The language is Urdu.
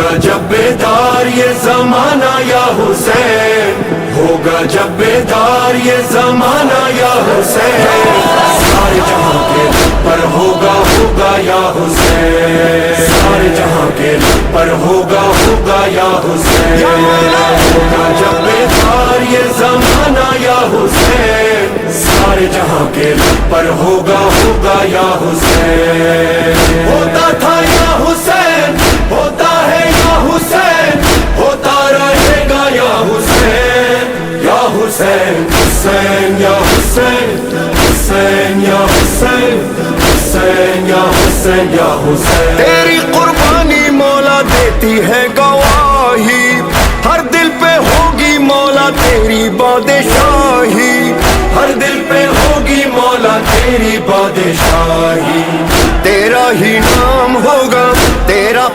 ہوگا جب بیدار یہ زمانہ یا حسین، ہوگا جب بیدار یہ زمانہ یا حسین، سارے جہاں کے لب پر ہوگا ہوگا یا حسین، سارے جہاں کے لب پر ہوگا ہوگا یا حسین، ہوگا جب بیدار یہ زمانہ یا حسین، سارے جہاں کے لب پر ہوگا ہوگا یا حسین، ہوتا تھا یا حسین، ہوتا ہے یا حسین، ہوتا رہے گا یا حسین، یا حسین، حسین یا حسین، حسین یا حسین، حسین یا حسین یا حسین، تیری قربانی مولا دیتی ہے گواہی، ہر دل پہ ہوگی مولا تیری بادشاہی، ہر دل پہ ہوگی مولا تیری بادشاہی، تیرا ہی نام ہوگا، تیرا